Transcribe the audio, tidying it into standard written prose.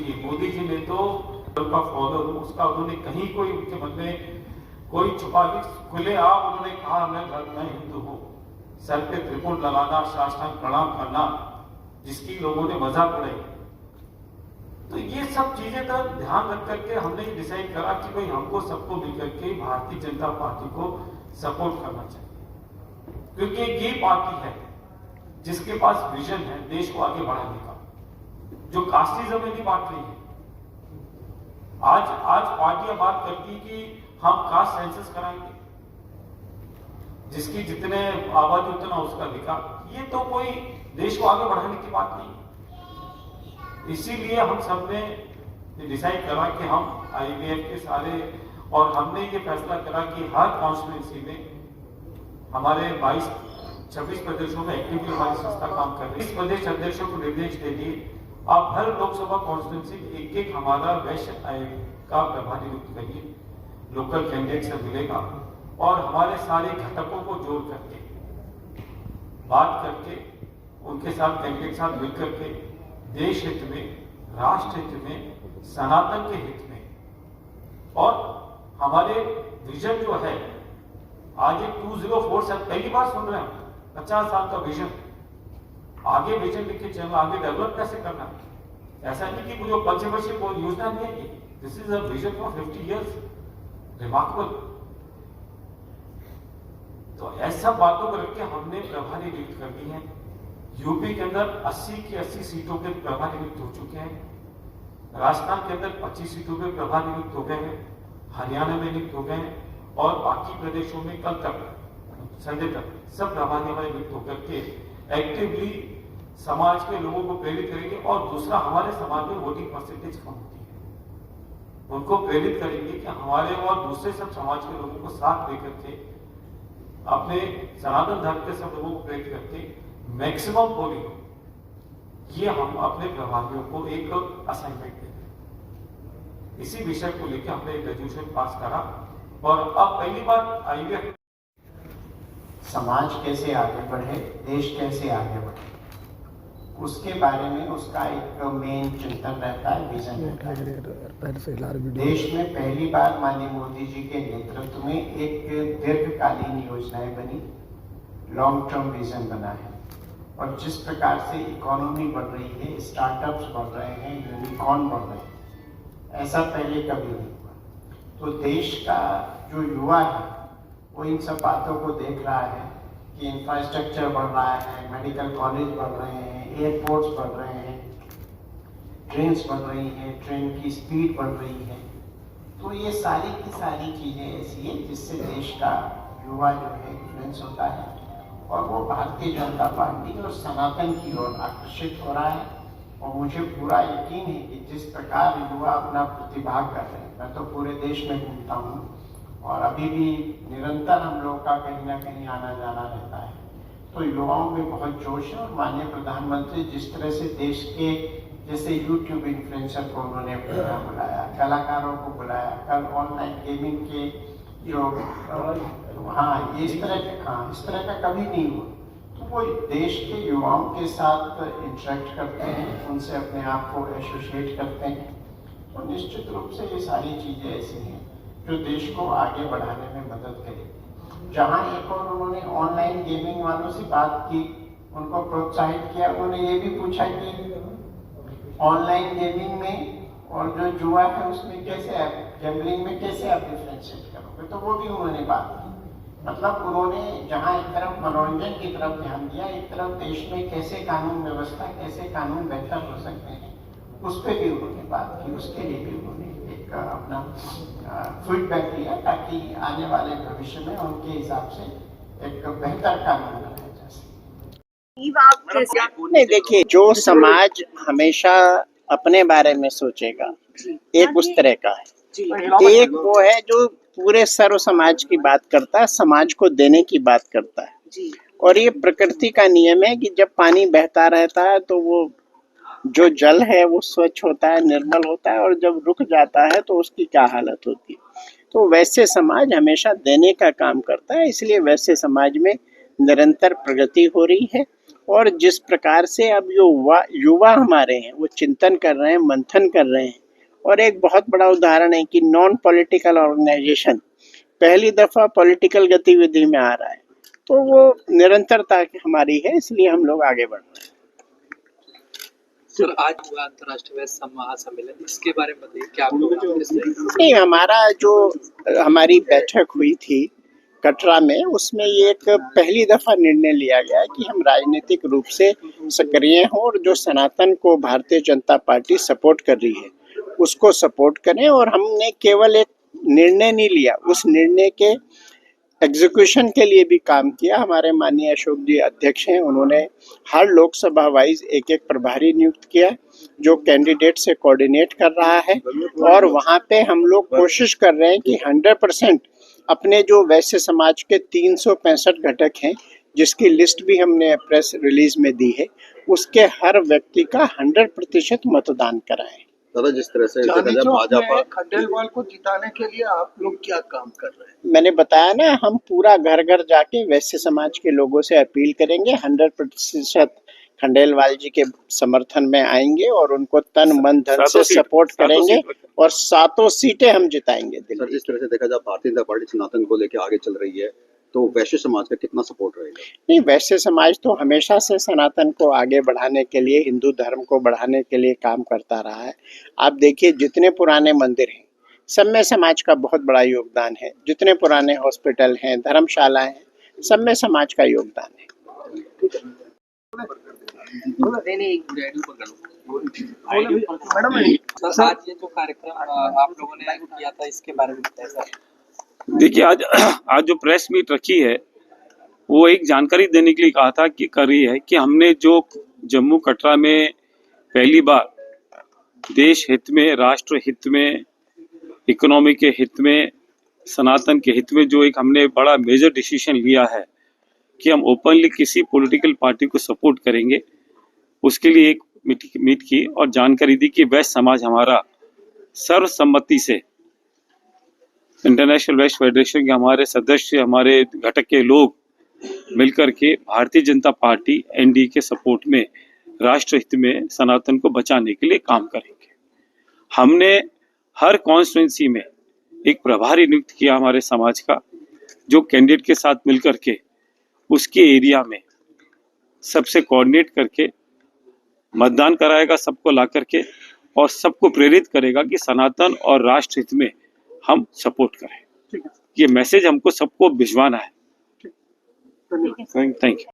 की है। मोदी जी ने तो का फॉलो उसका उन्होंने कहीं कोई उनके मन में कोई छुपा नहीं, खुले आप उन्होंने कहा मैं हिंदू हूँ। सर पे त्रिपुट लगाना, साष्टांग प्रणाम करना, जिसकी लोगों ने मजाक उड़ाई। तो ये सब चीजें तो ध्यान रख करके हमने ये डिसाइड करा कि भाई हमको सबको मिलकर के भारतीय जनता पार्टी को सपोर्ट करना चाहिए, क्योंकि ये पार्टी है जिसके पास विजन है देश को आगे बढ़ाने का, जो कास्टिज्म में नहीं बांट रही है। आज पार्टियां बात करती कि हम कास्ट सेंसस कराएंगे, जिसकी जितने आबादी उतना उसका अधिकार। ये तो कोई देश को आगे बढ़ाने की बात नहीं है। इसीलिए हम सब ने डिसाइड करा कि हम आईवीएफ के सारे, और हमने ये फैसला करा कि हर कॉन्स्टिट्यूंसी में हमारे 26 प्रदेशों में एक्टिवली हमारी संस्था काम कर रही है। इस प्रदेश अध्यक्षों को निर्देश दे दिए, आप हर लोकसभा कॉन्स्टिट्यूंसी एक एक हमारा वैश्य आयोग का प्रभारी नियुक्त करिए, लोकल कैंडिडेट से मिलेगा, और हमारे सारे घटकों को जोड़ करके बात करके उनके साथ कैंडिडेट साथ मिलकर के देश हित में, राष्ट्र हित में, सनातन के हित में, और हमारे विजन जो है आज एक 2047 पहली बार सुन रहे हैं, 50 साल का विजन, आगे विजन लिख के चलना, आगे डेवलप कैसे करना। ऐसा नहीं कि मुझे पंचवर्षीय योजना नहीं है, this is a vision for 50 years, remarkable. तो ऐसा बातों को रख के हमने प्रभारी नियुक्त कर दी है। यूपी के अंदर 80 की 80 सीटों के प्रभारी नियुक्त हो चुके हैं, राजस्थान के अंदर 25 सीटों पे प्रभारी नियुक्त हो गए हैं, हरियाणा में नियुक्त हो गए हैं, और बाकी प्रदेशों में कल तक संडे तक सब प्रभारी हमारे नियुक्त होकर के एक्टिवली समाज के लोगों को प्रेरित करेंगे। और दूसरा, हमारे समाज में वोटिंग परसेंटेज कम होती है, उनको प्रेरित करेंगे कि हमारे और दूसरे सब समाज के लोगों को साथ लेकर के, अपने सनातन धर्म के सब लोगों को प्रेरित करके मैक्सिमम पोलिंग हो, ये हम अपने प्रभारियों को एक असाइनमेंट देंगे। इसी विषय को लेकर हमने एक रेजोल्यूशन पास करा, और अब पहली बार आईवीएफ समाज कैसे आगे बढ़े, देश कैसे आगे बढ़े, उसके बारे में उसका एक मेन चिंतन रहता है, विजन रहता है। देश में पहली बार माननीय मोदी जी के नेतृत्व में एक दीर्घकालीन योजनाएं बनी, लॉन्ग टर्म विजन बना है। और जिस प्रकार से इकोनॉमी बढ़ रही है, स्टार्टअप्स बढ़ रहे हैं, यूनिकॉर्न बढ़ रहे हैं, ऐसा पहले कभी नहीं हुआ। तो देश का जो युवा है वो इन सब बातों को देख रहा है कि इंफ्रास्ट्रक्चर बढ़ रहा है, मेडिकल कॉलेज बढ़ रहे हैं, एयरपोर्ट्स बढ़ रहे हैं, ट्रेन्स बढ़ रही हैं, ट्रेन की स्पीड बढ़ रही है। तो ये सारी की सारी चीज़ें ऐसी हैं जिससे देश का युवा जो है इन्फ्लुएंस होता है, और वो भारतीय जनता पार्टी और सनातन की ओर आकर्षित हो रहा है। और मुझे पूरा यकीन है कि जिस प्रकार युवा अपना प्रतिभाग कर रहे हैं, मैं तो पूरे देश में घूमता हूँ और अभी भी निरंतर हम लोग का कहीं ना कहीं आना जाना रहता है, तो युवाओं में बहुत जोश है। और माननीय प्रधानमंत्री जिस तरह से देश के, जैसे यूट्यूब इन्फ्लुएंसर को उन्होंने बुलाया, कलाकारों को बुलाया, कल ऑनलाइन गेमिंग के जो इस तरह का कभी नहीं हुआ। तो वो देश के युवाओं के साथ इंटरेक्ट करते हैं, उनसे अपने आप को एसोसिएट करते हैं। तो निश्चित रूप से ये सारी चीज़ें ऐसी हैं जो देश को आगे बढ़ाने में मदद करेगी। जहाँ एक और उन्होंने ऑनलाइन गेमिंग वालों से बात की, उनको प्रोत्साहित किया, उन्होंने ये भी पूछा कि ऑनलाइन गेमिंग में और जो जुआ है उसमें कैसे आप, गैम्बलिंग में कैसे आप डिफ्रेंशिएट करोगे, तो वो भी उन्होंने बात की। मतलब उन्होंने जहाँ एक तरफ मनोरंजन की तरफ ध्यान दिया, एक तरफ देश में कैसे कानून व्यवस्था, कैसे कानून बेहतर हो सकते हैं, उस पर भी उन्होंने बात की। उसके लिए भी उन्होंने एक अपना फीडबैक दिया, ताकि आने वाले भविष्य में उनके हिसाब से एक बेहतर कानून बनाया जा सके। नहीं, देखिए, जो समाज हमेशा अपने बारे में सोचेगा, एक उस तरह का है, एक वो है जो पूरे सर्व समाज की बात करता है, समाज को देने की बात करता है। और ये प्रकृति का नियम है कि जब पानी बहता रहता है तो वो जो जल है वो स्वच्छ होता है, निर्मल होता है, और जब रुक जाता है तो उसकी क्या हालत होती है। तो वैसे समाज हमेशा देने का काम करता है, इसलिए वैसे समाज में निरंतर प्रगति हो रही है। और जिस प्रकार से अब युवा हमारे हैं वो चिंतन कर रहे हैं, मंथन कर रहे हैं, और एक बहुत बड़ा उदाहरण है कि नॉन पॉलिटिकल ऑर्गेनाइजेशन पहली दफा पॉलिटिकल गतिविधि में आ रहा है, तो वो निरंतरता हमारी है, इसलिए हम लोग आगे बढ़ रहे हैं। सर, आज हुआ अंतर्राष्ट्रीय वैश्य महासम्मेलन, इसके बारे में बताइए क्या नहीं, हमारी बैठक हुई थी कटरा में, उसमें ये एक पहली दफा निर्णय लिया गया कि हम राजनीतिक रूप से सक्रिय हों और जो सनातन को भारतीय जनता पार्टी सपोर्ट कर रही है उसको सपोर्ट करें। और हमने केवल एक निर्णय नहीं लिया, उस निर्णय के एग्जीक्यूशन के लिए भी काम किया। हमारे माननीय अशोक जी अध्यक्ष हैं, उन्होंने हर लोकसभा वाइज एक प्रभारी नियुक्त किया जो कैंडिडेट से कोऑर्डिनेट कर रहा है, और वहाँ पे हम लोग कोशिश कर रहे हैं कि 100% अपने जो वैश्य समाज के 365 घटक हैं, जिसकी लिस्ट भी हमने प्रेस रिलीज में दी है, उसके हर व्यक्ति का 100% मतदान कराएं। दादा, जिस तरह से भाजपा खंडेलवाल को जिताने के लिए आप लोग क्या काम कर रहे हैं? मैंने बताया ना, हम पूरा घर घर जाके वैश्य समाज के लोगों से अपील करेंगे, 100% खंडेलवाल जी के समर्थन में आएंगे और उनको तन मन धन से सपोर्ट करेंगे और 7 सीटें हम जिताएंगे। सर, जिस तरह से देखा जाए भारतीय जनता पार्टी सनातन को लेकर आगे चल रही है, तो वैश्य समाज का कितना सपोर्ट रहेगा? नहीं, वैश्य समाज तो हमेशा से सनातन को आगे बढ़ाने के लिए, हिंदू धर्म को बढ़ाने के लिए काम करता रहा है। आप देखिए, जितने पुराने मंदिर हैं सब में समाज का बहुत बड़ा योगदान है, जितने पुराने हॉस्पिटल हैं, धर्मशाला हैं, सब में समाज का योगदान है। सर, आज ये जो कार्यक्रम आप लोगों ने किया था, इसके बारे में बताइए सर। देखिए, आज जो प्रेस मीट रखी है वो एक जानकारी देने के लिए कहा था कि कर रही है कि हमने जो जम्मू कटरा में पहली बार देश हित में, राष्ट्र हित में, इकोनॉमी के हित में, सनातन के हित में जो एक हमने बड़ा मेजर डिसीजन लिया है कि हम ओपनली किसी पॉलिटिकल पार्टी को सपोर्ट करेंगे, उसके लिए एक मीट की और जानकारी दी कि वैश्य समाज हमारा सर्वसम्मति से, इंटरनेशनल वैश्य फेडरेशन के हमारे सदस्य, हमारे घटक के लोग मिलकर के भारतीय जनता पार्टी एनडीए के सपोर्ट में राष्ट्र हित में सनातन को बचाने के लिए काम करेंगे। हमने हर कॉन्स्टिट्यूंसी में एक प्रभारी नियुक्त किया हमारे समाज का, जो कैंडिडेट के साथ मिलकर के उसके एरिया में सबसे कोऑर्डिनेट करके मतदान कराएगा, सबको ला करके, और सबको प्रेरित करेगा कि सनातन और राष्ट्र हित में हम सपोर्ट करें। ये मैसेज हमको सबको भिजवाना है। Thank you.